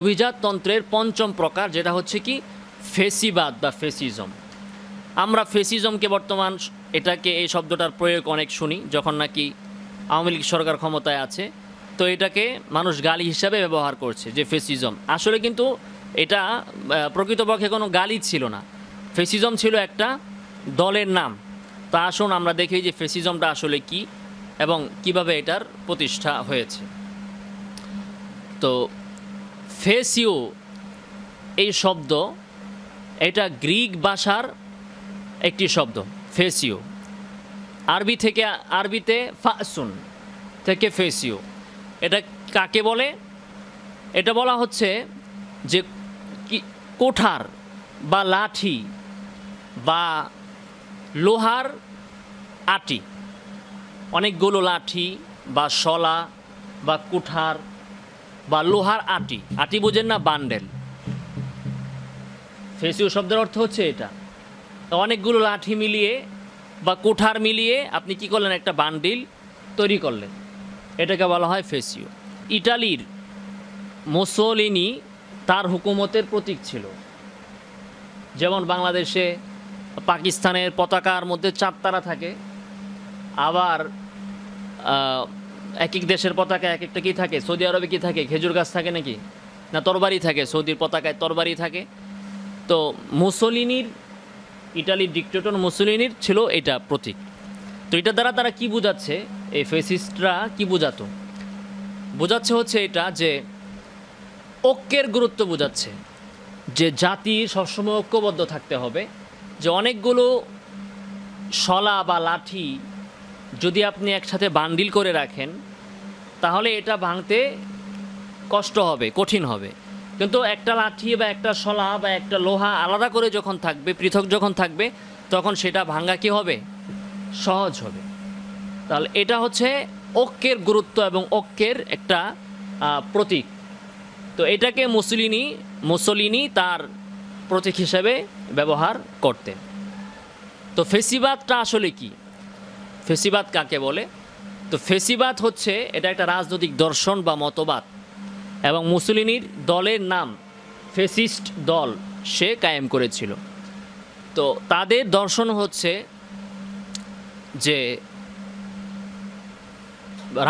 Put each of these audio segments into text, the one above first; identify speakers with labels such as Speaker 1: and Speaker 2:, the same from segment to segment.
Speaker 1: অভিজাততন্ত্রের পঞ্চম প্রকার, যেটা হচ্ছে কি ফেসিবাদ বা ফেসিজম। আমরা ফেসিজমকে বর্তমান এটাকে এই শব্দটার প্রয়োগ অনেক শুনি যখন নাকি আওয়ামী লীগ সরকার ক্ষমতায় আছে, তো এটাকে মানুষ গালি হিসাবে ব্যবহার করছে যে ফেসিজম। আসলে কিন্তু এটা প্রকৃতপক্ষে কোনো গালি ছিল না, ফেসিজম ছিল একটা দলের নাম। তা আসুন আমরা দেখি যে ফেসিজমটা আসলে কি এবং কিভাবে এটার প্রতিষ্ঠা হয়েছে। তো ফেসিও এই শব্দ, এটা গ্রিক ভাষার একটি শব্দ। ফেসিও আরবিতে ফাসুন থেকে ফেসিও। এটা কাকে বলে? এটা বলা হচ্ছে যে কোঠার বা লাঠি বা লোহার আটি, অনেকগুলো লাঠি বা শলা বা কুঠার বা লোহার আটি বোঝেন না, বান্ডেল। ফেসিও শব্দের অর্থ হচ্ছে এটা। অনেকগুলো লাঠি মিলিয়ে বা কুঠার মিলিয়ে আপনি কি করলেন, একটা বান্ডিল তৈরি করলেন, এটাকে বলা হয় ফেসিও। ইটালির মুসোলিনি তার হুকুমতের প্রতীক ছিল। যেমন বাংলাদেশে পাকিস্তানের পতাকার মধ্যে চাঁদতারা থাকে, আবার এক এক দেশের পতাকা এক একটা কী থাকে। সৌদি আরবে কী থাকে? খেজুর গাছ থাকে নাকি? না তরবারি থাকে, সৌদির পতাকায় তরবারি থাকে। তো মুসোলিনির, ইটালির ডিক্টেটর মুসোলিনির ছিল এটা প্রতীক। তো এটা দ্বারা তারা কি বোঝাচ্ছে, এই ফেসিস্টরা কি বোঝাচ্ছে হচ্ছে এটা যে ঐক্যের গুরুত্ব বোঝাচ্ছে, যে জাতি সবসময় ঐক্যবদ্ধ থাকতে হবে। যে অনেকগুলো শলা বা লাঠি যদি আপনি একসাথে বান্ডিল করে রাখেন, তাহলে এটা ভাঙতে কষ্ট হবে, কঠিন হবে। কিন্তু একটা লাঠি বা একটা শলা বা একটা লোহা আলাদা করে যখন থাকবে, পৃথক যখন থাকবে, তখন সেটা ভাঙা কি হবে? সহজ হবে। তাহলে এটা হচ্ছে ঐক্যের গুরুত্ব এবং ঐক্যের একটা প্রতীক। তো এটাকে মুসোলিনি তার প্রতীক হিসেবে ব্যবহার করতেন। তো ফেসিবাদটা আসলে কি? ফেসিবাদ কাকে বলে? তো ফেসিবাদ হচ্ছে এটা একটা রাজনৈতিক দর্শন বা মতবাদ, এবং মুসোলিনির দলের নাম ফেসিস্ট দল সে কায়েম করেছিল। তো তাদের দর্শন হচ্ছে যে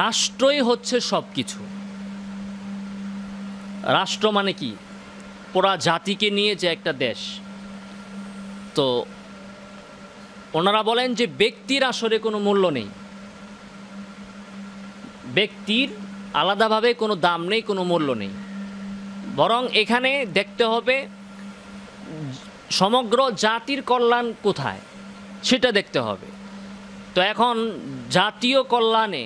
Speaker 1: রাষ্ট্রই হচ্ছে সব কিছু। রাষ্ট্র মানে কি? পুরা জাতিকে নিয়ে যে একটা দেশ। তো ওনারা বলেন যে ব্যক্তির আসলে কোনো মূল্য নেই, ব্যক্তির আলাদাভাবে কোনো দাম নেই, কোনো মূল্য নেই। বরং এখানে দেখতে হবে সমগ্র জাতির কল্যাণ কোথায়, সেটা দেখতে হবে। তো এখন জাতীয় কল্যাণে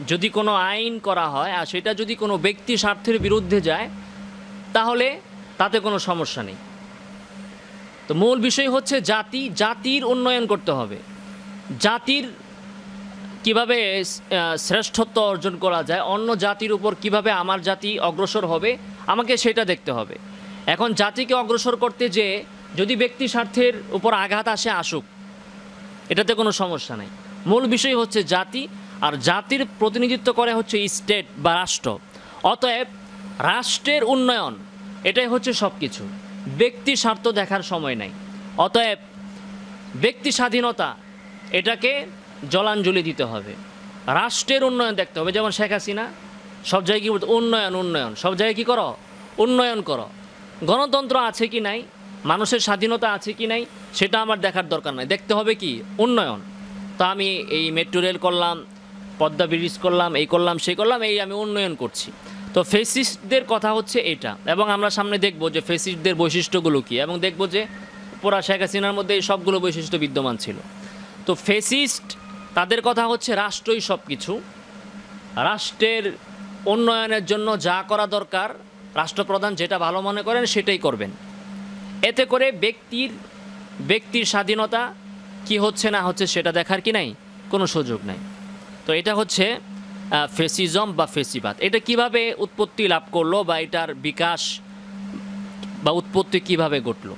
Speaker 1: যদি কোনো আইন করা হয় আর সেটা যদি কোনো ব্যক্তি স্বার্থের বিরুদ্ধে যায়, তাহলে তাতে কোনো সমস্যা নেই। তো মূল বিষয় হচ্ছে জাতির উন্নয়ন করতে হবে। জাতির কিভাবে শ্রেষ্ঠত্ব অর্জন করা যায়, অন্য জাতির উপর কিভাবে আমার জাতি অগ্রসর হবে, আমাকে সেটা দেখতে হবে। এখন জাতিকে অগ্রসর করতে যে যদি ব্যক্তি স্বার্থের উপর আঘাত আসুক, এটাতে কোনো সমস্যা নেই। মূল বিষয় হচ্ছে জাতি, আর জাতির প্রতিনিধিত্ব করে হচ্ছে স্টেট বা রাষ্ট্র। অতএব রাষ্ট্রের উন্নয়ন এটাই হচ্ছে সব কিছু, ব্যক্তি স্বার্থ দেখার সময় নাই। অতএব ব্যক্তি স্বাধীনতা এটাকে জলাঞ্জলি দিতে হবে, রাষ্ট্রের উন্নয়ন দেখতে হবে। যেমন শেখ হাসিনা সব জায়গায় কী বলতো? উন্নয়ন। সব জায়গায় কী করো? উন্নয়ন করো। গণতন্ত্র আছে কি নাই, মানুষের স্বাধীনতা আছে কি নাই, সেটা আমার দেখার দরকার নাই, দেখতে হবে কি? উন্নয়ন। তো আমি এই মেট্রো রেল করলাম, পদ্মা ব্রিজ করলাম, এই করলাম সেই করলাম, এই আমি উন্নয়ন করছি। তো ফেসিস্টদের কথা হচ্ছে এটা, এবং আমরা সামনে দেখব যে ফেসিস্টদের বৈশিষ্ট্যগুলো কী, এবং দেখব যে পুরা শেখ হাসিনার মধ্যে এই সবগুলো বৈশিষ্ট্য বিদ্যমান ছিল। তো ফেসিস্ট তাদের কথা হচ্ছে রাষ্ট্রই সব কিছু, রাষ্ট্রের উন্নয়নের জন্য যা করা দরকার রাষ্ট্রপ্রধান যেটা ভালো মনে করেন সেটাই করবেন। এতে করে ব্যক্তির স্বাধীনতা কি হচ্ছে না হচ্ছে সেটা দেখার কি নাই, কোনো সুযোগ নাই। তো এটা হচ্ছে ফেসিজম বা ফেসিবাদ। এটা কিভাবে উৎপত্তি লাভ করলো বা এটার বিকাশ বা উৎপত্তি কিভাবে ঘটল?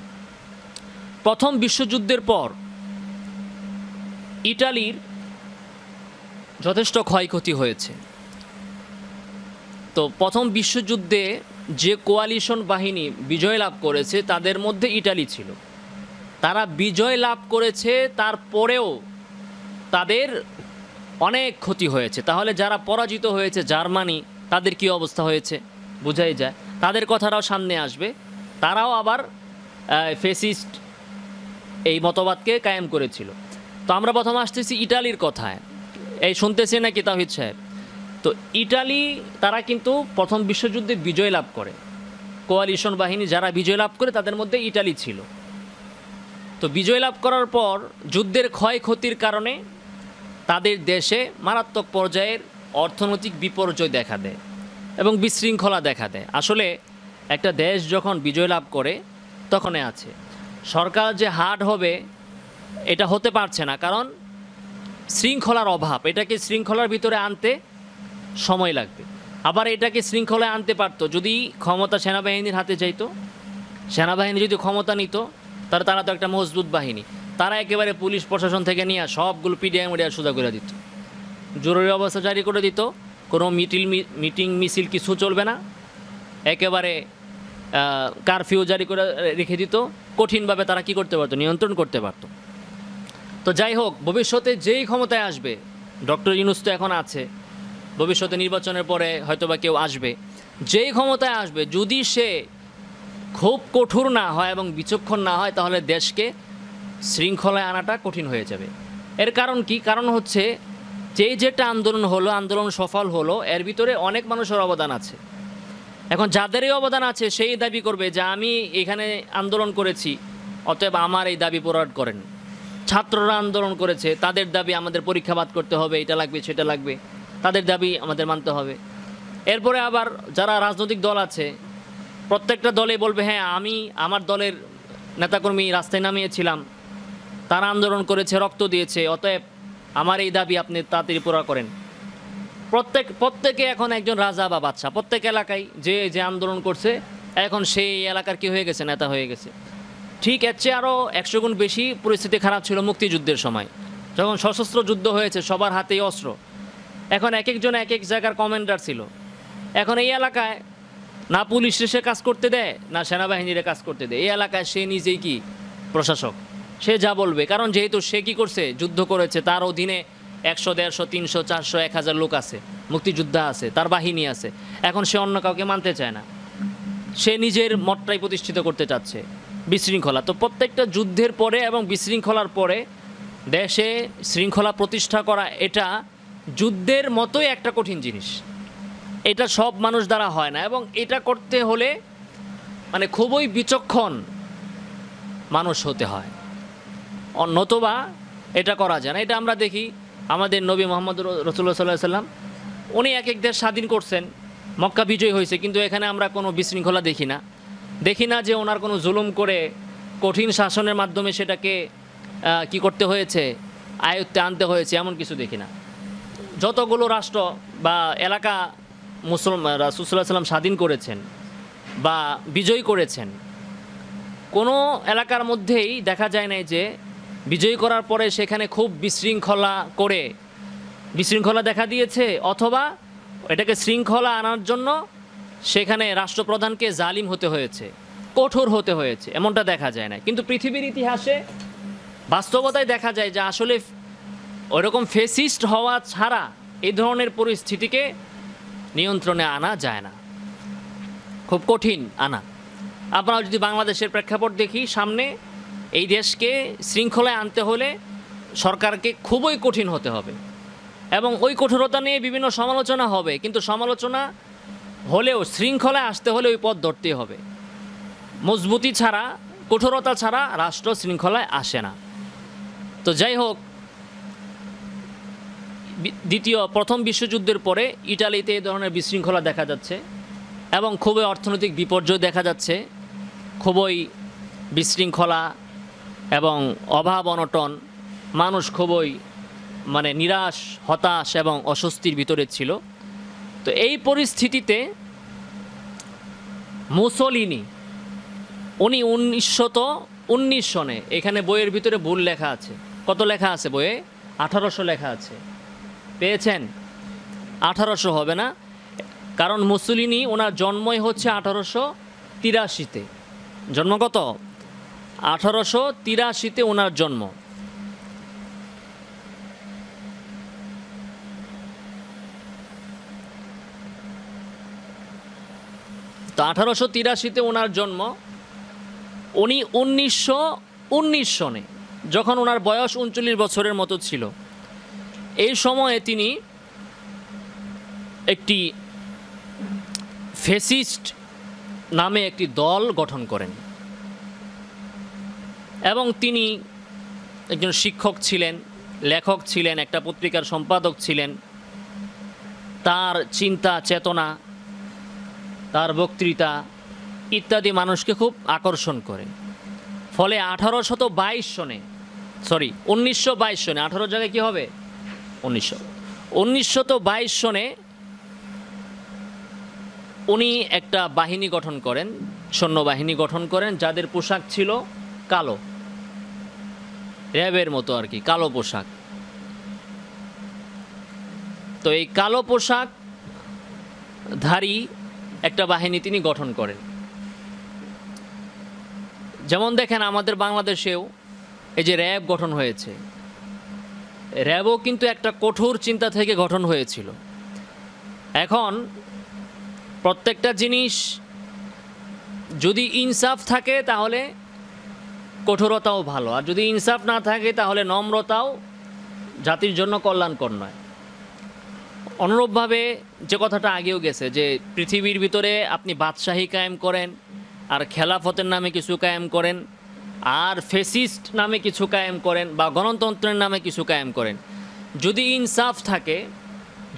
Speaker 1: প্রথম বিশ্বযুদ্ধের পর ইটালির যথেষ্ট ক্ষয়ক্ষতি হয়েছে। তো প্রথম বিশ্বযুদ্ধে যে কোয়ালিশন বাহিনী বিজয় লাভ করেছে তাদের মধ্যে ইটালি ছিল। তারা বিজয় লাভ করেছে, তারপরেও তাদের অনেক ক্ষতি হয়েছে। তাহলে যারা পরাজিত হয়েছে জার্মানি, তাদের কি অবস্থা হয়েছে বোঝাই যায়। তাদের কথাটাও সামনে আসবে, তারাও আবার ফেসিস্ট এই মতবাদকে কায়েম করেছিল। তো আমরা প্রথম আসতেছি ইটালির কথায়। এই শুনতেছি নাকি তাহিদ সাহেব? তো ইটালি তারা কিন্তু প্রথম বিশ্বযুদ্ধে বিজয় লাভ করে, কোয়ালিশন বাহিনী যারা বিজয় লাভ করে তাদের মধ্যে ইটালি ছিল। তো বিজয় লাভ করার পর যুদ্ধের ক্ষয়ক্ষতির কারণে তাদের দেশে মারাত্মক পর্যায়ের অর্থনৈতিক বিপর্যয় দেখা দেয় এবং বিশৃঙ্খলা দেখা দেয়। আসলে একটা দেশ যখন বিজয় লাভ করে তখনই আছে, সরকার যে হার্ড হবে এটা হতে পারছে না, কারণ শৃঙ্খলার অভাব। এটাকে শৃঙ্খলার ভিতরে আনতে সময় লাগবে। আবার এটাকে শৃঙ্খলায় আনতে পারতো যদি ক্ষমতা সেনাবাহিনীর হাতে যাইতো। সেনাবাহিনী যদি ক্ষমতা নিত তাহলে তারা তো একটা মজবুত বাহিনী, তারা একেবারে পুলিশ প্রশাসন থেকে নিয়ে সবগুলো পিডিআই মিডিয়া সোজা করে দিত, জরুরি অবস্থা জারি করে দিত, কোনো মিটিং মিছিল কিছু চলবে না, একেবারে কারফিউ জারি করে রেখে দিত। কঠিনভাবে তারা কি করতে পারতো, নিয়ন্ত্রণ করতে পারতো। তো যাই হোক, ভবিষ্যতে যেই ক্ষমতায় আসবে, ডক্টর ইউনূস তো এখন আছে, ভবিষ্যতে নির্বাচনের পরে হয়তোবা কেউ আসবে, যেই ক্ষমতায় আসবে যদি সে খুব কঠোর না হয় এবং বিচক্ষণ না হয় তাহলে দেশকে শৃঙ্খলায় আনাটা কঠিন হয়ে যাবে। এর কারণ কি? কারণ হচ্ছে যেটা আন্দোলন হলো, আন্দোলন সফল হলো, এর ভিতরে অনেক মানুষের অবদান আছে। এখন যাদেরই অবদান আছে সেই দাবি করবে যে আমি এখানে আন্দোলন করেছি, অতএব আমার এই দাবি পূরণ করেন। ছাত্ররা আন্দোলন করেছে, তাদের দাবি আমাদের পরীক্ষা বাদ করতে হবে, এটা লাগবে সেটা লাগবে, তাদের দাবি আমাদের মানতে হবে। এরপরে আবার যারা রাজনৈতিক দল আছে, প্রত্যেকটা দলে বলবে হ্যাঁ আমি আমার দলের নেতাকর্মী রাস্তায় নামিয়েছিলাম, তারা আন্দোলন করেছে, রক্ত দিয়েছে, অতএব আমার এই দাবি আপনি তাড়াতাড়ি পুরা করেন। প্রত্যেকে এখন একজন রাজা বা বাদশা। প্রত্যেক এলাকায় যে আন্দোলন করছে এখন সেই এলাকার কি হয়ে গেছে, নেতা হয়ে গেছে। ঠিক এর চেয়ে আরও 100 গুণ বেশি পরিস্থিতি খারাপ ছিল মুক্তিযুদ্ধের সময়, যখন সশস্ত্র যুদ্ধ হয়েছে, সবার হাতেই অস্ত্র। এখন এক একজন এক এক জায়গার কমান্ডার ছিল। এখন এই এলাকায় না পুলিশ এসে কাজ করতে দেয়, না সেনাবাহিনীরে কাজ করতে দেয়। এই এলাকায় সে নিজেই কি প্রশাসক, সে যা বলবে। কারণ যেহেতু সে কি করছে, যুদ্ধ করেছে, তার অধীনে 100, 150, 300, 400, 1000 লোক আছে, মুক্তিযোদ্ধা আছে, তার বাহিনী আছে। এখন সে অন্য কাউকে মানতে চায় না, সে নিজের মতটাই প্রতিষ্ঠিত করতে চাচ্ছে। বিশৃঙ্খলা তো প্রত্যেকটা যুদ্ধের পরে এবং বিশৃঙ্খলার পরে দেশে শৃঙ্খলা প্রতিষ্ঠা করা এটা যুদ্ধের মতোই একটা কঠিন জিনিস। এটা সব মানুষ দ্বারা হয় না, এবং এটা করতে হলে মানে খুবই বিচক্ষণ মানুষ হতে হয়, নতুবা এটা করা যায় না। এটা আমরা দেখি আমাদের নবী মোহাম্মদ রাসূলুল্লাহ সাল্লাল্লাহু আলাইহি ওয়াসাল্লাম, উনি এক এক দেশ স্বাধীন করছেন, মক্কা বিজয় হয়েছে, কিন্তু এখানে আমরা কোনো বিশৃঙ্খলা দেখি না যে ওনার কোনো জুলুম করে কঠিন শাসনের মাধ্যমে সেটাকে কি করতে হয়েছে, আয়ত্তে আনতে হয়েছে, এমন কিছু দেখি না। যতগুলো রাষ্ট্র বা এলাকা রাসূল সাল্লাল্লাহু আলাইহি ওয়াসাল্লাম স্বাধীন করেছেন বা বিজয় করেছেন, কোনো এলাকার মধ্যেই দেখা যায় নাই যে বিজয় করার পরে সেখানে খুব বিশৃঙ্খলা দেখা দিয়েছে, অথবা এটাকে শৃঙ্খলা আনার জন্য সেখানে রাষ্ট্রপ্রধানকে জালিম হতে হয়েছে, কঠোর হতে হয়েছে, এমনটা দেখা যায় না। কিন্তু পৃথিবীর ইতিহাসে বাস্তবতায় দেখা যায় যে আসলে ওইরকম ফেসিস্ট হওয়া ছাড়া এই ধরনের পরিস্থিতিকে নিয়ন্ত্রণে আনা যায় না, খুব কঠিন আনা। আপনারা যদি বাংলাদেশের প্রেক্ষাপট দেখি, সামনে এই দেশকে শৃঙ্খলায় আনতে হলে সরকারকে খুবই কঠিন হতে হবে, এবং ওই কঠোরতা নিয়ে বিভিন্ন সমালোচনা হবে, কিন্তু সমালোচনা হলেও শৃঙ্খলায় আসতে হলে ওই পথ ধরতেই হবে। মজবুতি ছাড়া, কঠোরতা ছাড়া রাষ্ট্র শৃঙ্খলায় আসে না। তো যাই হোক, প্রথম বিশ্বযুদ্ধের পরে ইটালিতে এই ধরনের বিশৃঙ্খলা দেখা যাচ্ছে এবং খুবই অর্থনৈতিক বিপর্যয় দেখা যাচ্ছে, খুবই বিশৃঙ্খলা এবং অভাব অনটন, মানুষ খুবই মানে নিরাশ, হতাশ এবং অস্বস্তির ভিতরে ছিল। তো এই পরিস্থিতিতে মুসোলিনি উনি 1919 সনে, এখানে বইয়ের ভিতরে ভুল লেখা আছে, কত লেখা আছে বইয়ে? 1800 লেখা আছে, পেয়েছেন? 1800 হবে না, কারণ মুসোলিনি ওনার জন্মই হচ্ছে 1883-তে। জন্ম কত? 1883-তে ওনার জন্ম। তো 1883-তে ওনার জন্ম। উনি 1919 সনে, যখন ওনার বয়স 39 বছরের মতো ছিল, এই সময়ে তিনি একটি ফেসিস্ট নামে একটি দল গঠন করেন এবং তিনি একজন শিক্ষক ছিলেন, লেখক ছিলেন, একটা পত্রিকার সম্পাদক ছিলেন। তার চিন্তা চেতনা, তার বক্তৃতা ইত্যাদি মানুষকে খুব আকর্ষণ করে। ফলে 1922 সনে, 18 জায়গায় কী হবে 1922 সনে উনি একটা বাহিনী গঠন করেন, সৈন্যবাহিনী গঠন করেন, যাদের পোশাক ছিল কালো, র্যাবের মতো আর কি, কালো পোশাক। তো এই কালো পোশাক ধারী একটা বাহিনী তিনি গঠন করেন। যেমন দেখেন আমাদের বাংলাদেশেও এই যে র্যাব গঠন হয়েছে, র্যাবও কিন্তু একটা কঠোর চিন্তা থেকে গঠন হয়েছিল। এখন প্রত্যেকটা জিনিস যদি ইনসাফ থাকে তাহলে কঠোরতাও ভালো, আর যদি ইনসাফ না থাকে তাহলে নম্রতাও জাতির জন্য কল্যাণকর নয়। অনুরূপভাবে যে কথাটা আগেও গেছে যে পৃথিবীর ভিতরে আপনি বাদশাহী কায়েম করেন, আর খেলাফতের নামে কিছু কায়েম করেন, আর ফেসিস্ট নামে কিছু কায়েম করেন, বা গণতন্ত্রের নামে কিছু কায়েম করেন, যদি ইনসাফ থাকে,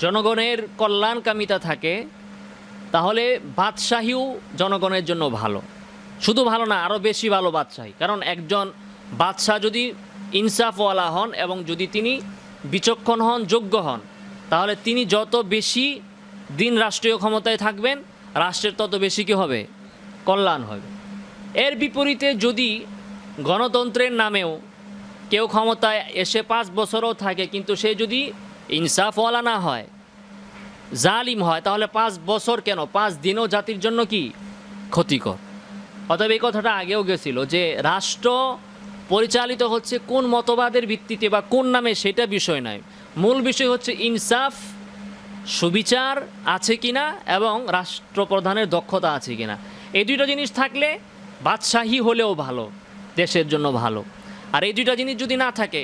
Speaker 1: জনগণের কল্যাণকামিতা থাকে, তাহলে বাদশাহীও জনগণের জন্য ভালো। শুধু ভালো না, আরও বেশি ভালো বাদশাহী। কারণ একজন বাদশাহ যদি ইনসাফওয়ালা হন এবং যদি তিনি বিচক্ষণ হন, যোগ্য হন, তাহলে তিনি যত বেশি দিন রাষ্ট্রীয় ক্ষমতায় থাকবেন, রাষ্ট্রের তত বেশি কী হবে, কল্যাণ হবে। এর বিপরীতে যদি গণতন্ত্রের নামেও কেউ ক্ষমতায় এসে 5 বছরও থাকে, কিন্তু সে যদি ইনসাফওয়ালা না হয়, জালিম হয়, তাহলে 5 বছর কেন 5 দিনও জাতির জন্য কি ক্ষতিকর। অতএব এই কথাটা আগেও গেছিল যে রাষ্ট্র পরিচালিত হচ্ছে কোন মতবাদের ভিত্তিতে বা কোন নামে, সেটা বিষয় নয়। মূল বিষয় হচ্ছে ইনসাফ, সুবিচার আছে কিনা এবং রাষ্ট্রপ্রধানের দক্ষতা আছে কিনা। এই দুইটা জিনিস থাকলে বাদশাহী হলেও ভালো, দেশের জন্য ভালো। আর এই দুইটা জিনিস যদি না থাকে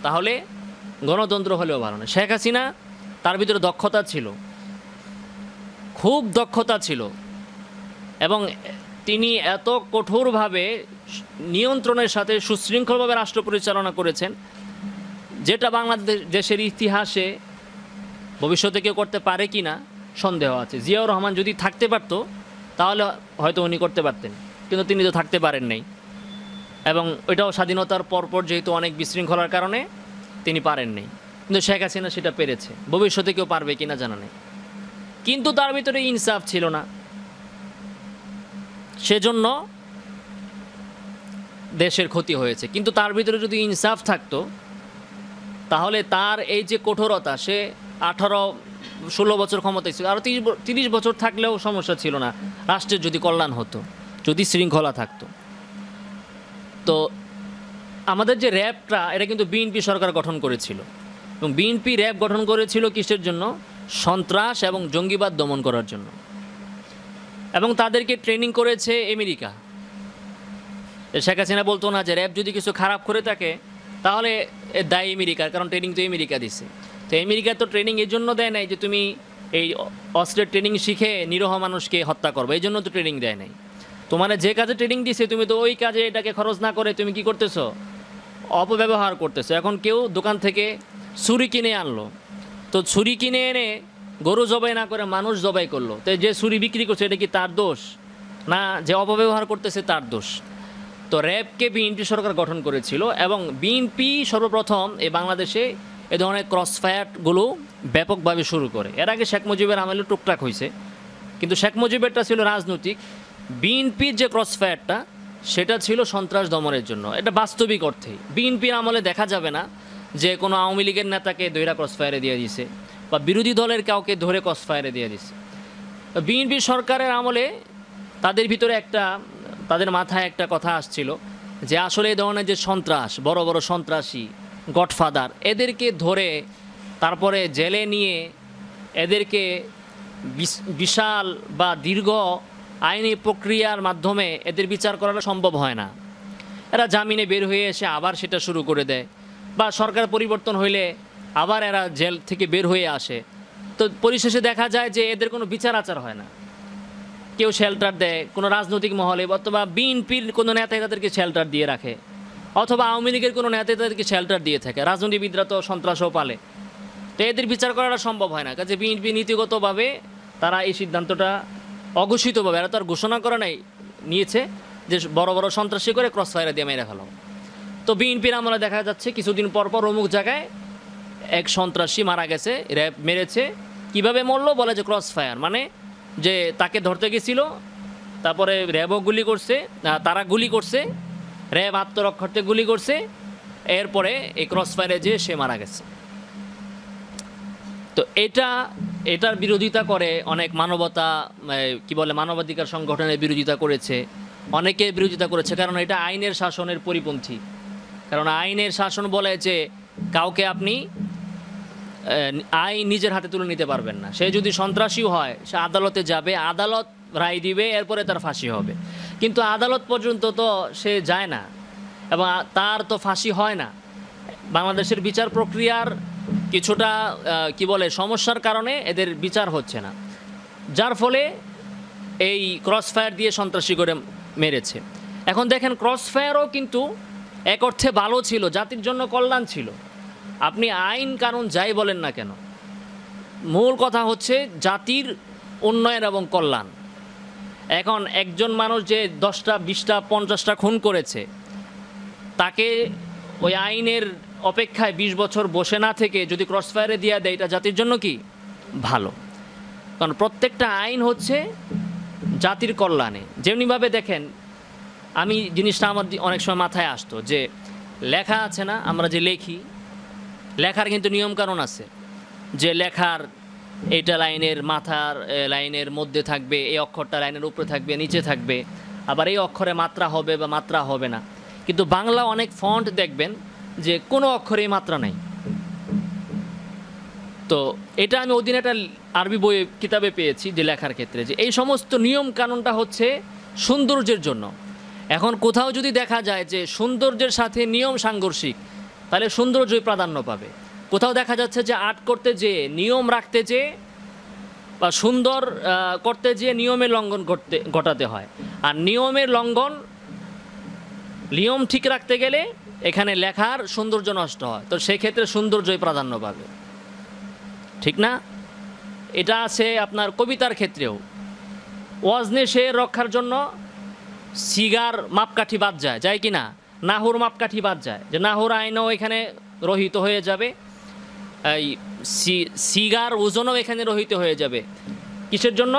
Speaker 1: তাহলে গণতন্ত্র হলেও ভালো না। শেখ হাসিনা, তার ভিতরে দক্ষতা ছিল, খুব দক্ষতা ছিল, এবং তিনি এত কঠোরভাবে নিয়ন্ত্রণের সাথে সুশৃঙ্খলভাবে রাষ্ট্র পরিচালনা করেছেন, যেটা বাংলাদেশের ইতিহাসে ভবিষ্যতে কেউ করতে পারে কি না সন্দেহ আছে। জিয়াউর রহমান যদি থাকতে পারতো তাহলে হয়তো উনি করতে পারতেন, কিন্তু তিনি তো থাকতে পারেন নাই, এবং ওইটাও স্বাধীনতার পরপর যেহেতু অনেক বিশৃঙ্খলার কারণে তিনি পারেন নাই। কিন্তু শেখ হাসিনা সেটা পেরেছে, ভবিষ্যতে কেউ পারবে কিনা জানা নেই। কিন্তু তার ভিতরে ইনসাফ ছিল না, সেজন্য দেশের ক্ষতি হয়েছে। কিন্তু তার ভিতরে যদি ইনসাফ থাকতো তাহলে তার এই যে কঠোরতা, সে 18-16 বছর ক্ষমতায় ছিল, আরও 30 বছর থাকলেও সমস্যা ছিল না, রাষ্ট্রের যদি কল্যাণ হতো, যদি শৃঙ্খলা থাকতো। তো আমাদের যে র্যাবটা, এটা কিন্তু বিএনপি সরকার গঠন করেছিল, এবং বিএনপি র্যাব গঠন করেছিল কিসের জন্য? সন্ত্রাস এবং জঙ্গিবাদ দমন করার জন্য, এবং তাদেরকে ট্রেনিং করেছে আমেরিকা। শেখ হাসিনা বলতো না যে র্যাব যদি কিছু খারাপ করে থাকে তাহলে দায়ী আমেরিকার, কারণ ট্রেনিং তো আমেরিকা দিছে। তো আমেরিকা তো ট্রেনিং এই জন্য দেয় নাই যে তুমি এই অস্ত্রের ট্রেনিং শিখে নিরীহ মানুষকে হত্যা করবে, এই জন্য তো ট্রেনিং দেয় নাই। তোমার যে কাজে ট্রেনিং দিছে তুমি তো ওই কাজে এটাকে খরচ না করে তুমি কি করতেছো? অপব্যবহার করতেছো। এখন কেউ দোকান থেকে ছুরি কিনে আনলো, তো ছুরি কিনে এনে গরু জবাই না করে মানুষ জবাই করলো, তো যে ছুরি বিক্রি করছে এটা কি তার দোষ না? যে অপব্যবহার করতেছে তার দোষ। তো র্যাবকে বিএনপি সরকার গঠন করেছিল, এবং বিএনপি সর্বপ্রথম এই বাংলাদেশে এ ধরনের ক্রসফায়ারগুলো ব্যাপকভাবে শুরু করে। এর আগে শেখ মুজিবের আমলে টুকটাক হয়েছে, কিন্তু শেখ মুজিবেরটা ছিল রাজনৈতিক, বিএনপির যে ক্রসফায়ারটা সেটা ছিল সন্ত্রাস দমনের জন্য। এটা বাস্তবিক অর্থেই বিএনপির আমলে দেখা যাবে না যে কোনো আওয়ামী লীগের নেতাকে ধরে ক্রসফায়ারে দিয়ে দিছে বা বিরোধী দলের কাউকে ধরে ক্রসফায়ারে দিয়ে দিছে। বিএনপি সরকারের আমলে তাদের ভিতরে তাদের মাথায় একটা কথা আসছিল যে আসলে এই ধরনের যে সন্ত্রাস, বড় বড় সন্ত্রাসী, গডফাদার, এদেরকে ধরে তারপরে জেলে নিয়ে এদেরকে বিশাল বা দীর্ঘ আইনি প্রক্রিয়ার মাধ্যমে এদের বিচার করাটা সম্ভব হয় না। এরা জামিনে বের হয়ে এসে আবার সেটা শুরু করে দেয়, বা সরকার পরিবর্তন হইলে আবার এরা জেল থেকে বের হয়ে আসে। তো পরিশেষে দেখা যায় যে এদের কোনো বিচার আচার হয় না। কেউ শেল্টার দেয় কোনো রাজনৈতিক মহলে, অথবা বিএনপির কোনো নেতাই তাদেরকে শেল্টার দিয়ে রাখে, অথবা আওয়ামী লীগের কোনো নেতাই তাদেরকে শেল্টার দিয়ে থাকে। রাজনীতিবিদরা তো সন্ত্রাসও পালে, তো এদের বিচার করাটা সম্ভব হয় না। কাজে বিএনপি নীতিগতভাবে তারা এই সিদ্ধান্তটা অঘোষিতভাবে, এরা তো আর ঘোষণা করে নাই, নিয়েছে যে বড় বড় সন্ত্রাসী করে ক্রস ফায়ারে দিয়ে মেরে ফেলো। তো বিএনপির আমলে দেখা যাচ্ছে কিছুদিন পর পর অমুক জায়গায় এক সন্ত্রাসী মারা গেছে, র্যাব মেরেছে। কিভাবে মরলো? বলে যে ক্রস ফায়ার, মানে যে তাকে ধরতে গেছিল, তারপরে র্যাবও গুলি করছে, তারা গুলি করছে, র্যাব আত্মরক্ষার্থে গুলি করছে, এরপরে এই ক্রস ফায়ারে যে সে মারা গেছে। তো এটার বিরোধিতা করে অনেক মানবাধিকার সংগঠনের বিরোধিতা করেছে, অনেকে বিরোধিতা করেছে, কারণ এটা আইনের শাসনের পরিপন্থী। কারণ আইনের শাসন বলে যে কাউকে আপনি আইন নিজের হাতে তুলে নিতে পারবেন না। সে যদি সন্ত্রাসীও হয়, সে আদালতে যাবে, আদালত রায় দিবে, এরপরে তার ফাঁসি হবে। কিন্তু আদালত পর্যন্ত তো সে যায় না, এবং তার তো ফাঁসি হয় না। বাংলাদেশের বিচার প্রক্রিয়ার কিছুটা সমস্যার কারণে এদের বিচার হচ্ছে না, যার ফলে এই ক্রস ফায়ার দিয়ে সন্ত্রাসী করে মেরেছে। এখন দেখেন, ক্রস ফায়ারও কিন্তু এক অর্থে ভালো ছিল, জাতির জন্য কল্যাণ ছিল। আপনি আইন কানুন যাই বলেন না কেন, মূল কথা হচ্ছে জাতির উন্নয়ন এবং কল্যাণ। এখন একজন মানুষ যে 10টা 20টা 50টা খুন করেছে, তাকে ওই আইনের অপেক্ষায় 20 বছর বসে না থেকে যদি ক্রস ফায়ারে দিয়ে দেয়, এটা জাতির জন্য কি ভালো। কারণ প্রত্যেকটা আইন হচ্ছে জাতির কল্যাণে। যেমনিভাবে দেখেন, আমি জিনিসটা আমার অনেক সময় মাথায় আসতো যে লেখা আছে না, আমরা যে লেখার কিন্তু নিয়মকানুন আছে, যে লেখার এইটা লাইনের মধ্যে থাকবে, এই অক্ষরটা লাইনের উপরে থাকবে, নিচে থাকবে, আবার এই অক্ষরে মাত্রা হবে বা মাত্রা হবে না। কিন্তু বাংলা অনেক ফন্ট দেখবেন যে কোনো অক্ষরেই মাত্রা নাই। তো এটা আমি ওদিন একটা আরবি বইয়ে কিতাবে পেয়েছি যে লেখার ক্ষেত্রে যে এই সমস্ত নিয়ম কানুনটা হচ্ছে সৌন্দর্যের জন্য। এখন কোথাও যদি দেখা যায় যে সৌন্দর্যের সাথে নিয়ম সাংঘর্ষিক, তাহলে সৌন্দর্যই প্রাধান্য পাবে। কোথাও দেখা যাচ্ছে যে আর্ট করতে যেয়ে, নিয়ম রাখতে যেয়ে বা সুন্দর করতে যেয়ে নিয়মের লঙ্ঘন ঘটাতে হয়। আর নিয়ম ঠিক রাখতে গেলে এখানে লেখার সৌন্দর্য নষ্ট হয়, তো সেক্ষেত্রে সৌন্দর্যই প্রাধান্য পাবে, ঠিক না? এটা আছে আপনার কবিতার ক্ষেত্রেও। ওয়াজনে শের রক্ষার জন্য সিগার মাপকাঠি বাদ যায় কি না? নাহুর মাপকাঠি বাদ যায়, যে নাহুর আইনও এখানে রহিত হয়ে যাবে, এই সিগার ওজনও এখানে রহিত হয়ে যাবে। কিসের জন্য?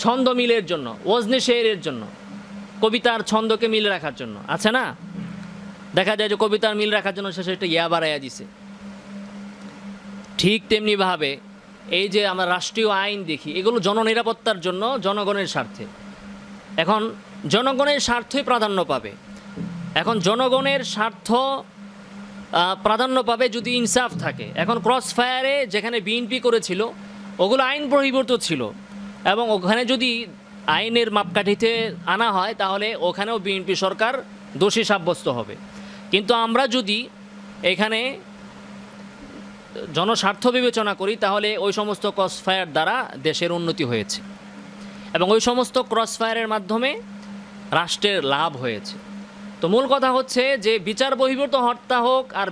Speaker 1: ছন্দ মিলের জন্য, ওয়াজনে শেরের জন্য, কবিতার ছন্দকে মিল রাখার জন্য। আছে না? দেখা যায় যে কবিতার মিল রাখার জন্য শেষে একটা ইয়া বাড়াইয়া দিছে। ঠিক তেমনিভাবে এই যে আমরা রাষ্ট্রীয় আইন দেখি, এগুলো জননিরাপত্তার জন্য, জনগণের স্বার্থে। এখন জনগণের স্বার্থই প্রাধান্য পাবে। এখন জনগণের স্বার্থ প্রাধান্য পাবে যদি ইনসাফ থাকে। এখন ক্রস ফায়ারে যেখানে বিএনপি করেছিল, ওগুলো আইন বহির্ভূত ছিল, এবং ওখানে যদি আইনের মাপকাঠিতে আনা হয়, তাহলে ওখানেও বিএনপি সরকার দোষী সাব্যস্ত হবে। কিন্তু আমরা যদি এখানে জনস্বার্থ বিবেচনা করি, তাহলে ওই সমস্ত ক্রস ফায়ার দ্বারা দেশের উন্নতি হয়েছে, এবং ওই সমস্ত ক্রস ফায়ারের মাধ্যমে রাষ্ট্রের লাভ হয়েছে। তো মূল কথা হচ্ছে যে বিচার বহির্ভূত হত্যা হোক আর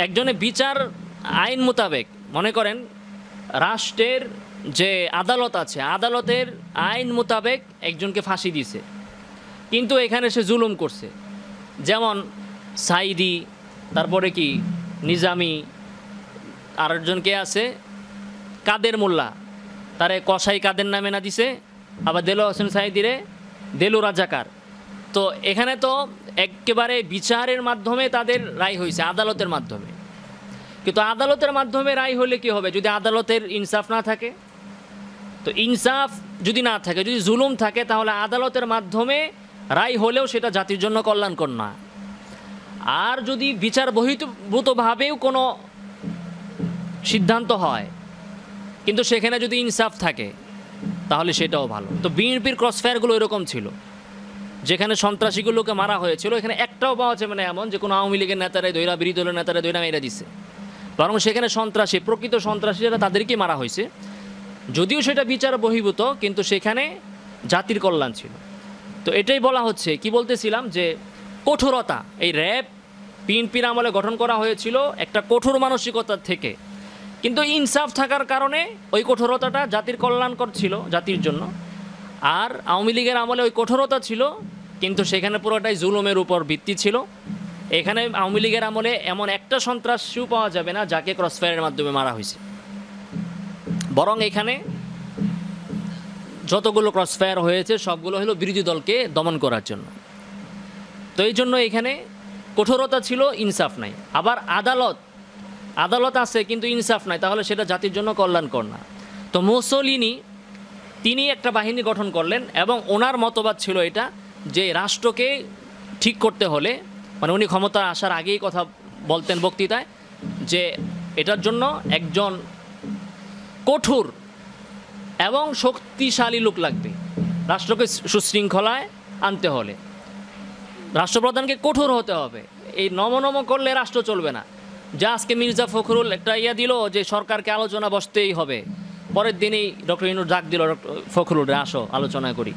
Speaker 1: একজনের বিচার আইন মোতাবেক, মনে করেন রাষ্ট্রের যে আদালত আছে, আদালতের আইন মোতাবেক একজনকে ফাঁসি দিছে, কিন্তু এখানে সে জুলুম করছে। যেমন সাইদি, তারপরে কি নিজামি, আরেকজনকে আছে কাদের মোল্লা, তারে কসাই কাদের নামে না দিছে, আবার দেলোয়ার হোসেন সাইদিরে দেলু রাজাকার। তো এখানে তো একেবারে বিচারের মাধ্যমে তাদের রায় হয়েছে, আদালতের মাধ্যমে। কিন্তু আদালতের মাধ্যমে রায় হলে কি হবে যদি আদালতের ইনসাফ না থাকে? তো ইনসাফ যদি না থাকে, যদি জুলুম থাকে, তাহলে আদালতের মাধ্যমে রায় হলেও সেটা জাতির জন্য কল্যাণকর না। আর যদি বিচার বহির্ভূতভাবেও কোনো সিদ্ধান্ত হয় কিন্তু সেখানে যদি ইনসাফ থাকে তাহলে সেটাও ভালো। তো বিএনপির ক্রসফায়ারগুলো এরকম ছিল, যেখানে সন্ত্রাসীগুলোকে মারা হয়েছিল এখানে একটাও পাওয়া যাবে না এমন যে কোনো আওয়ামী লীগের নেতারাই দৈরা, বিরোধী দলের নেতারা দৈরা মেরে দিচ্ছে, বরং সেখানে সন্ত্রাসী, প্রকৃত সন্ত্রাসী যারা তাদেরকেই মারা হয়েছে। যদিও সেটা বিচার বহির্ভূত, কিন্তু সেখানে জাতির কল্যাণ ছিল। তো এটাই বলা হচ্ছে, কি বলতেছিলাম, যে কঠোরতা, এই র্যাব বিএনপির আমলে গঠন করা হয়েছিল একটা কঠোর মানসিকতা থেকে, কিন্তু ইনসাফ থাকার কারণে ওই কঠোরতাটা জাতির কল্যাণকর ছিল, জাতির জন্য। আর আওয়ামী লীগের আমলে ওই কঠোরতা ছিল কিন্তু সেখানে পুরোটাই জুলুমের উপর ভিত্তি ছিল। এখানে আওয়ামী লীগের আমলে এমন একটা সন্ত্রাসীও পাওয়া যাবে না যাকে ক্রসফায়ারের মাধ্যমে মারা হয়েছে, বরং এখানে যতগুলো ক্রসফায়ার হয়েছে সবগুলো হলো বিরোধী দলকে দমন করার জন্য। তো এই জন্য এখানে কঠোরতা ছিল, ইনসাফ নাই। আবার আদালত আছে কিন্তু ইনসাফ নাই, তাহলে সেটা জাতির জন্য কল্যাণকর না। তো মুসোলিনি তিনি একটা বাহিনী গঠন করলেন এবং ওনার মতবাদ ছিল এটা, যে রাষ্ট্রকে ঠিক করতে হলে, মানে উনি ক্ষমতা আসার আগেই কথা বলতেন বক্তৃতায়, যে এটার জন্য একজন কঠোর এবং শক্তিশালী লোক লাগবে। রাষ্ট্রকে সুশৃঙ্খলায় আনতে হলে রাষ্ট্রপ্রধানকে কঠোর হতে হবে। এই নম করলে রাষ্ট্র চলবে না। যা আজকে মির্জা ফখরুল একটা দিল যে সরকারকে আলোচনা বসতেই হবে, পরের দিনই ডক্টর ইনুর ডাক দিল ফখরুল, আসো আলোচনা করি।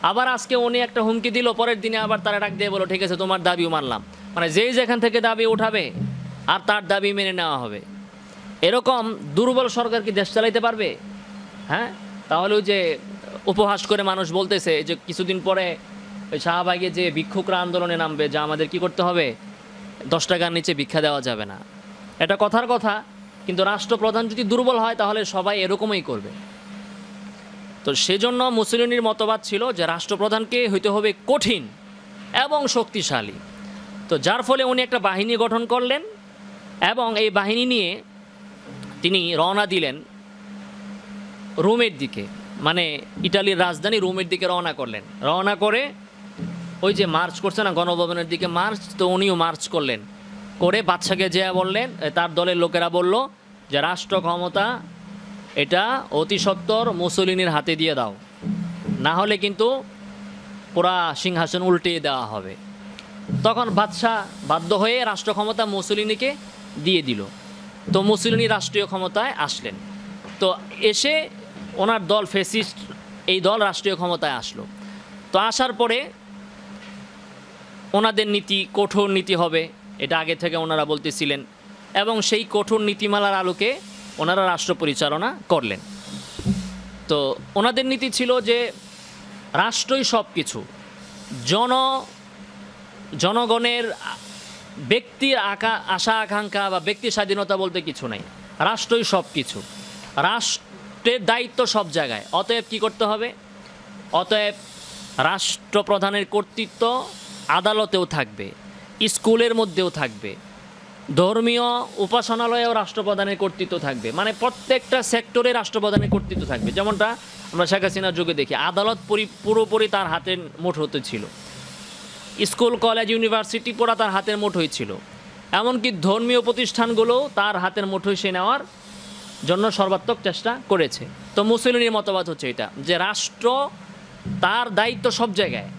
Speaker 1: আবার আজকে উনি একটা হুমকি দিল, পরের দিনে আবার তারা ডাক দিয়ে বলো ঠিক আছে তোমার দাবিও মানলাম। মানে যেই যেখান থেকে দাবি উঠাবে আর তার দাবি মেনে নেওয়া হবে। এরকম দুর্বল সরকার কি দেশ চালাইতে পারবে? হ্যাঁ, তাহলে ওই যে উপহাস করে মানুষ বলতেছে যে কিছুদিন পরে ওই শাহবাগে যে ভিক্ষুকরা আন্দোলনে নামবে, যা আমাদের কি করতে হবে, 10 টাকার নিচে ভিক্ষা দেওয়া যাবে না। এটা কথার কথা, কিন্তু রাষ্ট্রপ্রধান যদি দুর্বল হয় তাহলে সবাই এরকমই করবে। তো সেজন্য মুসলিনীর মতবাদ ছিল যে রাষ্ট্রপ্রধানকে হইতে হবে কঠিন এবং শক্তিশালী। তো যার ফলে উনি একটা বাহিনী গঠন করলেন এবং এই বাহিনী নিয়ে তিনি রওনা দিলেন রোমের দিকে, মানে ইটালির রাজধানী রোমের দিকে রওনা করলেন। রওনা করে ওই যে মার্চ করছে না গণভবনের দিকে মার্চ, তো উনিও মার্চ করলেন, করে বাদশাকে যেয়ে বললেন, তার দলের লোকেরা বলল যে রাষ্ট্র ক্ষমতা এটা অতি সত্বর মুসলিনীর হাতে দিয়ে দাও, না হলে কিন্তু পুরা সিংহাসন উল্টিয়ে দেওয়া হবে। তখন বাদশাহ বাধ্য হয়ে রাষ্ট্র ক্ষমতা মুসলিনীকে দিয়ে দিল। তো মুসলিনী রাষ্ট্রীয় ক্ষমতায় আসলেন। তো এসে ওনার দল ফেসিস্ট, এই দল রাষ্ট্রীয় ক্ষমতায় আসলো। তো আসার পরে ওনাদের নীতি কঠোর নীতি হবে, এটা আগে থেকে ওনারা বলতেছিলেন, এবং সেই কঠোর নীতিমালার আলোকে ওনারা রাষ্ট্র পরিচালনা করলেন। তো ওনাদের নীতি ছিল যে রাষ্ট্রই সব কিছু, জনগণের ব্যক্তির আশা আকাঙ্ক্ষা বা ব্যক্তি স্বাধীনতা বলতে কিছু নাই, রাষ্ট্রই সব কিছু, রাষ্ট্রের দায়িত্ব সব জায়গায়। অতএব কি করতে হবে? অতএব রাষ্ট্রপ্রধানের কর্তৃত্ব আদালতেও থাকবে, স্কুলের মধ্যেও থাকবে, ধর্মীয় উপাসনালয়েও রাষ্ট্রপ্রধানের কর্তৃত্ব থাকবে, মানে প্রত্যেকটা সেক্টরে রাষ্ট্রপ্রধানের কর্তৃত্ব থাকবে। যেমনটা আমরা শেখ হাসিনার যুগে দেখি, আদালত পুরোপুরি তার হাতের মুঠোতে ছিল, স্কুল কলেজ ইউনিভার্সিটি পুরা তার হাতের মুঠোই ছিল, এমনকি ধর্মীয় প্রতিষ্ঠানগুলোও তার হাতের মুঠোয় সে নেওয়ার জন্য সর্বাত্মক চেষ্টা করেছে। তো মুসলিনীর মতবাদ হচ্ছে এটা, যে রাষ্ট্র তার দায়িত্ব সব জায়গায়,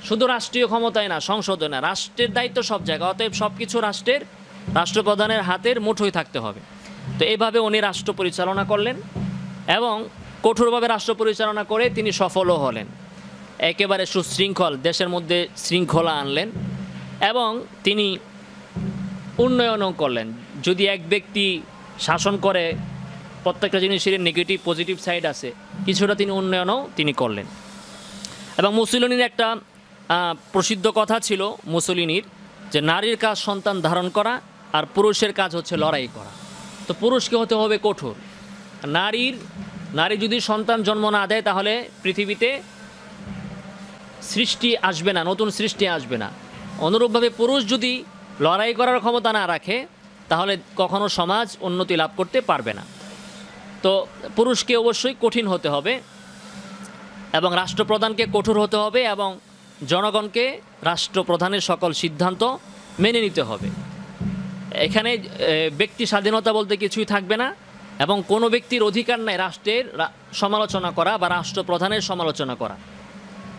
Speaker 1: শুধু রাষ্ট্রীয় ক্ষমতায় না, সংসদে না, রাষ্ট্রের দায়িত্ব সব জায়গায়। অতএব সব কিছু রাষ্ট্রপ্রধানের হাতের মুঠোয় থাকতে হবে। তো এইভাবে উনি রাষ্ট্র পরিচালনা করলেন এবং কঠোরভাবে রাষ্ট্র পরিচালনা করে তিনি সফলও হলেন। একেবারে সুশৃঙ্খল দেশের মধ্যে শৃঙ্খলা আনলেন এবং তিনি উন্নয়নও করলেন। যদি এক ব্যক্তি শাসন করে, প্রত্যেকটা জিনিসের নেগেটিভ পজিটিভ সাইড আছে, কিছুটা তিনি উন্নয়নও তিনি করলেন। এবং মুসলিনীর একটা প্রসিদ্ধ কথা ছিল মুসলিনীর, যে নারীর কাজ সন্তান ধারণ করা আর পুরুষের কাজ হচ্ছে লড়াই করা। তো পুরুষকে হতে হবে কঠোর। নারী যদি সন্তান জন্ম না দেয় তাহলে পৃথিবীতে সৃষ্টি আসবে না, নতুন সৃষ্টি আসবে না। অনুরূপভাবে পুরুষ যদি লড়াই করার ক্ষমতা না রাখে তাহলে কখনো সমাজ উন্নতি লাভ করতে পারবে না। তো পুরুষকে অবশ্যই কঠিন হতে হবে এবং রাষ্ট্রপ্রধানকে কঠোর হতে হবে এবং জনগণকে রাষ্ট্রপ্রধানের সকল সিদ্ধান্ত মেনে নিতে হবে। এখানে ব্যক্তি স্বাধীনতা বলতে কিছুই থাকবে না এবং কোনো ব্যক্তির অধিকার নাই রাষ্ট্রের সমালোচনা করা বা রাষ্ট্রপ্রধানের সমালোচনা করা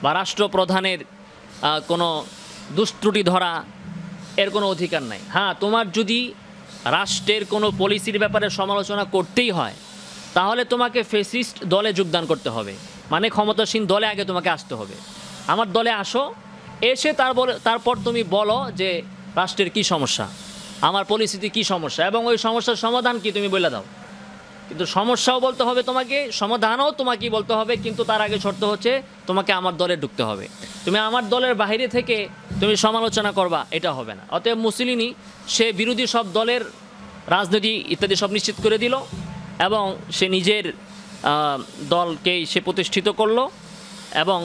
Speaker 1: বা রাষ্ট্রপ্রধানের কোনো দুষ্ত্রুটি ধরা, এর কোনো অধিকার নাই। হ্যাঁ, তোমার যদি রাষ্ট্রের কোনো পলিসির ব্যাপারে সমালোচনা করতেই হয় তাহলে তোমাকে ফেসিস্ট দলে যোগদান করতে হবে, মানে ক্ষমতাসীন দলে আগে তোমাকে আসতে হবে। আমার দলে আসো, এসে তারপর তুমি বলো যে রাষ্ট্রের কী সমস্যা, আমার পলিসিতে কী সমস্যা এবং ওই সমস্যার সমাধান কি তুমি বলে দাও। কিন্তু সমস্যাও বলতে হবে তোমাকে, সমাধানও তোমাকেই বলতে হবে, কিন্তু তার আগে শর্ত হচ্ছে তোমাকে আমার দলে ঢুকতে হবে। তুমি আমার দলের বাইরে থেকে তুমি সমালোচনা করবা, এটা হবে না। অতএব মুসলিনি সে বিরোধী সব দলের রাজনীতি ইত্যাদি সব নিশ্চিত করে দিল এবং সে নিজের দলকেই সে প্রতিষ্ঠিত করলো এবং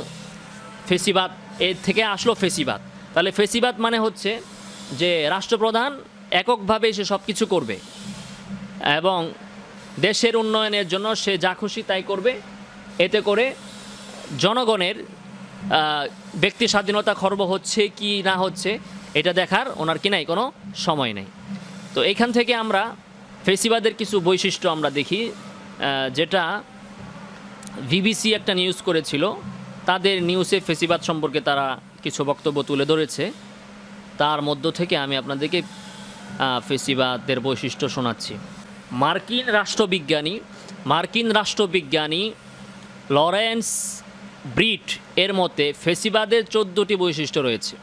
Speaker 1: ফেসিবাদ এর থেকে আসলো ফেসিবাদ। তাহলে ফেসিবাদ মানে হচ্ছে যে রাষ্ট্রপ্রধান এককভাবে সে সব কিছু করবে এবং দেশের উন্নয়নের জন্য সে যা খুশি তাই করবে, এতে করে জনগণের ব্যক্তি স্বাধীনতা খর্ব হচ্ছে কি না হচ্ছে এটা দেখার ওনার কি নাই, কোনো সময় নেই। তো এখান থেকে আমরা ফেসিবাদের কিছু বৈশিষ্ট্য আমরা দেখি, যেটা বিবিসি একটা নিউজ করেছিল, তাদের নিউজে ফেসিবাদ সম্পর্কে তারা কিছু বক্তব্য তুলে ধরেছে। তার মধ্য থেকে আমি আপনাদেরকে ফেসিবাদের বৈশিষ্ট্য শোনাচ্ছি। মার্কিন রাষ্ট্রবিজ্ঞানী লরেন্স ব্রিট এর মতে ফেসিবাদের 14টি বৈশিষ্ট্য রয়েছে।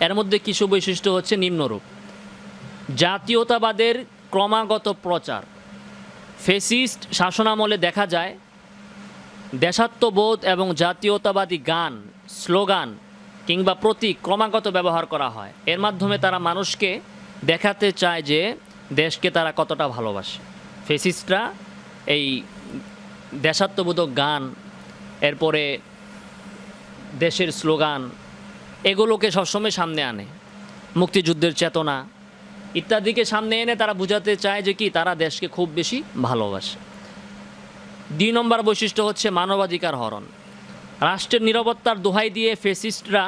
Speaker 1: এর মধ্যে কিছু বৈশিষ্ট্য হচ্ছে নিম্নরূপ: জাতীয়তাবাদের ক্রমাগত প্রচার। ফেসিস্ট শাসনামলে দেখা যায় দেশাত্মবোধ এবং জাতীয়তাবাদী গান, স্লোগান কিংবা প্রতীক ক্রমাগত ব্যবহার করা হয়। এর মাধ্যমে তারা মানুষকে দেখাতে চায় যে দেশকে তারা কতটা ভালোবাসে। ফেসিস্টরা এই দেশাত্মবোধক গান, এরপরে দেশের স্লোগান, এগুলোকে সবসময় সামনে আনে, মুক্তিযুদ্ধের চেতনা ইত্যাদিকে সামনে এনে তারা বোঝাতে চায় যে কি তারা দেশকে খুব বেশি ভালোবাসে। 2 নম্বর বৈশিষ্ট্য হচ্ছে মানবাধিকার হরণ। রাষ্ট্রের নিরাপত্তার দোহাই দিয়ে ফেসিস্টরা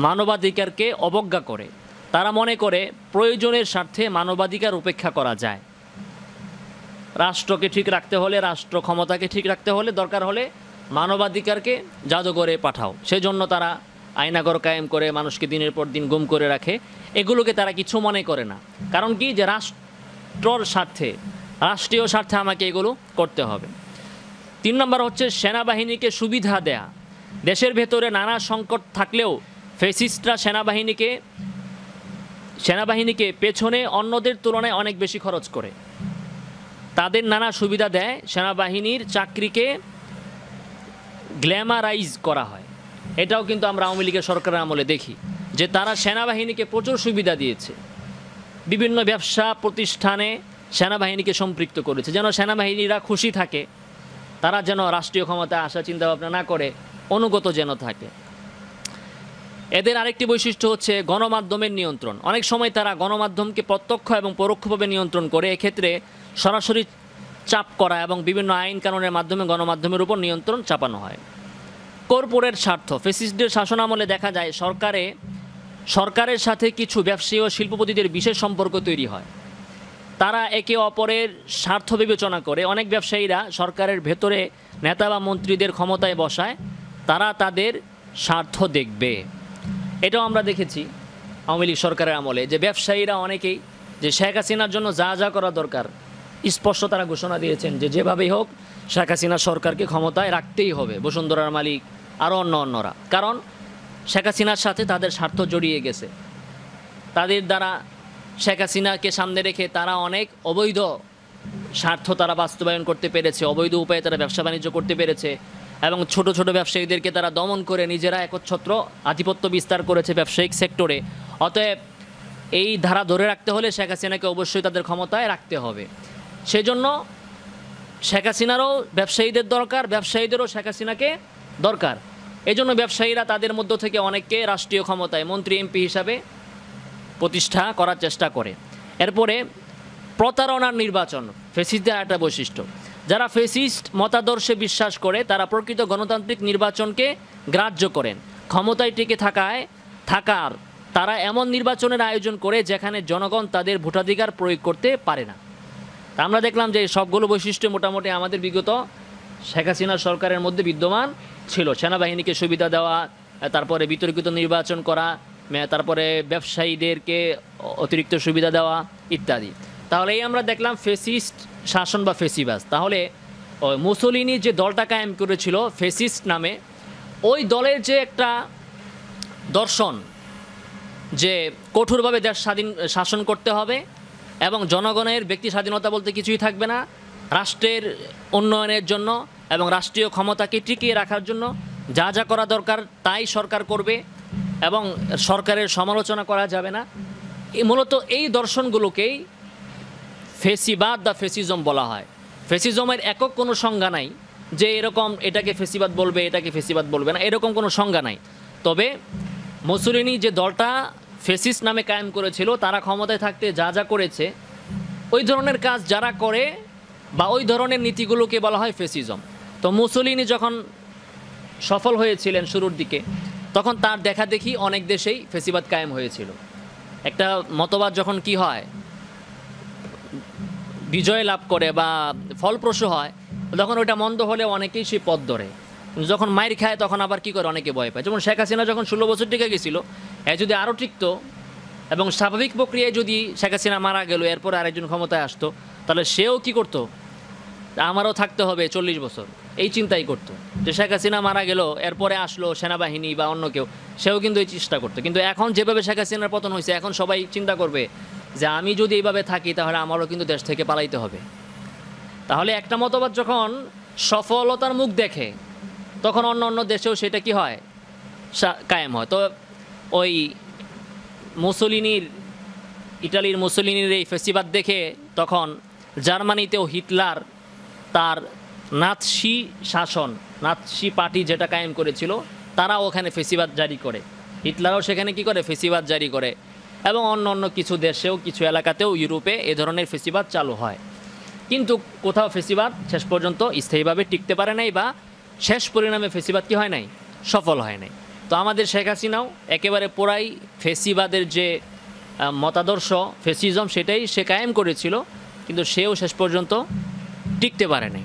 Speaker 1: মানবাধিকারকে অবজ্ঞা করে। তারা মনে করে প্রয়োজনের স্বার্থে মানবাধিকার উপেক্ষা করা যায়। রাষ্ট্রকে ঠিক রাখতে হলে, রাষ্ট্র ক্ষমতাকে ঠিক রাখতে হলে দরকার হলে মানবাধিকারকে জাদুঘরে পাঠাও। সেজন্য তারা আইনাগর কায়েম করে মানুষকে দিনের পর দিন গুম করে রাখে। এগুলোকে তারা কিছু মনে করে না, কারণ কি যে রাষ্ট্রর স্বার্থে, রাষ্ট্রীয় স্বার্থে আমাকে এগুলো করতে হবে। 3 নম্বর হচ্ছে সেনাবাহিনীকে সুবিধা দেয়া। দেশের ভেতরে নানা সংকট থাকলেও ফেসিস্টরা সেনাবাহিনীকে পেছনে অন্যদের তুলনায় অনেক বেশি খরচ করে। তাদের নানা সুবিধা দেয়, সেনাবাহিনীর চাকরিকে গ্ল্যামারাইজ করা হয়। এটাও কিন্তু আমরা আওয়ামী লীগের সরকারের আমলে দেখি যে তারা সেনাবাহিনীকে প্রচুর সুবিধা দিয়েছে, বিভিন্ন ব্যবসা প্রতিষ্ঠানে সেনাবাহিনীকে সম্পৃক্ত করেছে, যেন সেনাবাহিনীরা খুশি থাকে, তারা যেন রাষ্ট্রীয় ক্ষমতায় আসা চিন্তাভাবনা না করে, অনুগত যেন থাকে। এদের আরেকটি বৈশিষ্ট্য হচ্ছে গণমাধ্যমের নিয়ন্ত্রণ। অনেক সময় তারা গণমাধ্যমকে প্রত্যক্ষ এবং পরোক্ষভাবে নিয়ন্ত্রণ করে। এক্ষেত্রে সরাসরি চাপ করা এবং বিভিন্ন আইন কানুনের মাধ্যমে গণমাধ্যমের উপর নিয়ন্ত্রণ চাপানো হয়। কর্পোরেট স্বার্থ। ফেসিস্টদের শাসনামলে দেখা যায় সরকারের সাথে কিছু ব্যবসায়ী ও শিল্পপতিদের বিশেষ সম্পর্ক তৈরি হয়। তারা একে অপরের স্বার্থ বিবেচনা করে। অনেক ব্যবসায়ীরা সরকারের ভেতরে নেতা বা মন্ত্রীদের ক্ষমতায় বসায়, তারা তাদের স্বার্থ দেখবে। এটাও আমরা দেখেছি আওয়ামী লীগ সরকারের আমলে, যে ব্যবসায়ীরা অনেকেই যে শেখ হাসিনার জন্য যা যা করা দরকার স্পষ্ট তারা ঘোষণা দিয়েছেন যে যেভাবেই হোক শেখ হাসিনা সরকারকে ক্ষমতায় রাখতেই হবে, বসুন্ধরার মালিক আরও অন্যরা। কারণ শেখ হাসিনার সাথে তাদের স্বার্থ জড়িয়ে গেছে। তাদের দ্বারা শেখ হাসিনাকে সামনে রেখে তারা অনেক অবৈধ স্বার্থ তারা বাস্তবায়ন করতে পেরেছে, অবৈধ উপায়ে তারা ব্যবসা বাণিজ্য করতে পেরেছে এবং ছোট ছোট ব্যবসায়ীদেরকে তারা দমন করে নিজেরা একচ্ছত্র আধিপত্য বিস্তার করেছে ব্যবসায়িক সেক্টরে। অতএব এই ধারা ধরে রাখতে হলে শেখ হাসিনাকে অবশ্যই তাদের ক্ষমতায় রাখতে হবে। সেজন্য শেখ হাসিনারও ব্যবসায়ীদের দরকার, ব্যবসায়ীদেরও শেখ হাসিনাকে দরকার। এজন্য ব্যবসায়ীরা তাদের মধ্য থেকে অনেককে রাষ্ট্রীয় ক্ষমতায় মন্ত্রী এমপি হিসাবে প্রতিষ্ঠা করার চেষ্টা করে। এরপরে প্রতারণার নির্বাচন ফেসিস্টদের একটা বৈশিষ্ট্য। যারা ফেসিস্ট মতাদর্শে বিশ্বাস করে তারা প্রকৃত গণতান্ত্রিক নির্বাচনকে গ্রাহ্য করেন। ক্ষমতায় টিকে থাকার তারা এমন নির্বাচনের আয়োজন করে যেখানে জনগণ তাদের ভোটাধিকার প্রয়োগ করতে পারে না। তা আমরা দেখলাম যে সবগুলো বৈশিষ্ট্য মোটামুটি আমাদের বিগত শেখ হাসিনা সরকারের মধ্যে বিদ্যমান ছিল। সেনাবাহিনীকে সুবিধা দেওয়া, তারপরে বিতর্কিত নির্বাচন করা, তারপরে ব্যবসায়ীদেরকে অতিরিক্ত সুবিধা দেওয়া ইত্যাদি। তাহলে এই আমরা দেখলাম ফেসিস্ট শাসন বা ফেসিবাস। তাহলে মুসোলিনি যে দলটা কায়েম করেছিল ফেসিস্ট নামে, ওই দলের যে একটা দর্শন যে কঠোরভাবে দেশ শাসন করতে হবে এবং জনগণের ব্যক্তি স্বাধীনতা বলতে কিছুই থাকবে না, রাষ্ট্রের উন্নয়নের জন্য এবং রাষ্ট্রীয় ক্ষমতাকে টিকিয়ে রাখার জন্য যা যা করা দরকার তাই সরকার করবে এবং সরকারের সমালোচনা করা যাবে না, মূলত এই দর্শনগুলোকেই ফেসিবাদ বা ফেসিজম বলা হয়। ফেসিজমের একক কোনো সংজ্ঞা নাই যে এরকম এটাকে ফেসিবাদ বলবে, এটাকে ফেসিবাদ বলবে না, এরকম কোনো সংজ্ঞা নাই। তবে মুসোলিনি যে দলটা ফেসিস্ট নামে কায়েম করেছিল তারা ক্ষমতায় থাকতে যা যা করেছে ওই ধরনের কাজ যারা করে বা ওই ধরনের নীতিগুলোকে বলা হয় ফেসিজম। তো মুসোলিনি যখন সফল হয়েছিলেন শুরুর দিকে, তখন তার দেখাদেখি অনেক দেশেই ফেসিবাদ কায়েম হয়েছিল। একটা মতবাদ যখন কি হয়, বিজয় লাভ করে বা ফলপ্রসূ হয়, তখন ওইটা মন্দ হলে অনেকেই সেই পথ ধরে। যখন মাইর খায় তখন আবার কি করে, অনেকে ভয় পায়। যেমন শেখ হাসিনা যখন 16 বছর টিকে গেছিল, যদি আরও টিকতো এবং স্বাভাবিক প্রক্রিয়ায় যদি শেখ হাসিনা মারা গেল এরপরে আরেকজন ক্ষমতায় আসতো, তাহলে সেও কি করতো, আমারও থাকতে হবে 40 বছর, এই চিন্তাই করতো। যে শেখ হাসিনা মারা গেল এরপরে আসলো সেনাবাহিনী বা অন্য কেউ, সেও কিন্তু এই চেষ্টা করতো। কিন্তু এখন যেভাবে শেখ হাসিনার পতন হয়েছে, এখন সবাই চিন্তা করবে যে আমি যদি এইভাবে থাকি তাহলে আমারও কিন্তু দেশ থেকে পালাইতে হবে। তাহলে একটা মতবাদ যখন সফলতার মুখ দেখে তখন অন্য অন্য দেশেও সেটা কি হয়, কায়েম হয়। তো ওই ইটালির মুসোলিনির এই ফেসিবাদ দেখে তখন জার্মানিতেও হিটলার তার নাৎসি শাসন, নাৎসি পার্টি যেটা কায়েম করেছিল, তারাও ওখানে ফেসিবাদ জারি করে। হিটলারও সেখানে কি করে, ফেসিবাদ জারি করে। এবং অন্য অন্য কিছু দেশেও কিছু এলাকাতেও ইউরোপে এ ধরনের ফেসিবাদ চালু হয়। কিন্তু কোথাও ফেসিবাদ শেষ পর্যন্ত স্থায়ীভাবে টিকতে পারে নাই বা শেষ পরিণামে ফেসিবাদ কি হয় নাই, সফল হয় নাই। তো আমাদের শেখ হাসিনাও একেবারে পুরাই ফেসিবাদের যে মতাদর্শ ফেসিজম সেটাই সে কায়েম করেছিল, কিন্তু সেও শেষ পর্যন্ত টিকতে পারে নাই।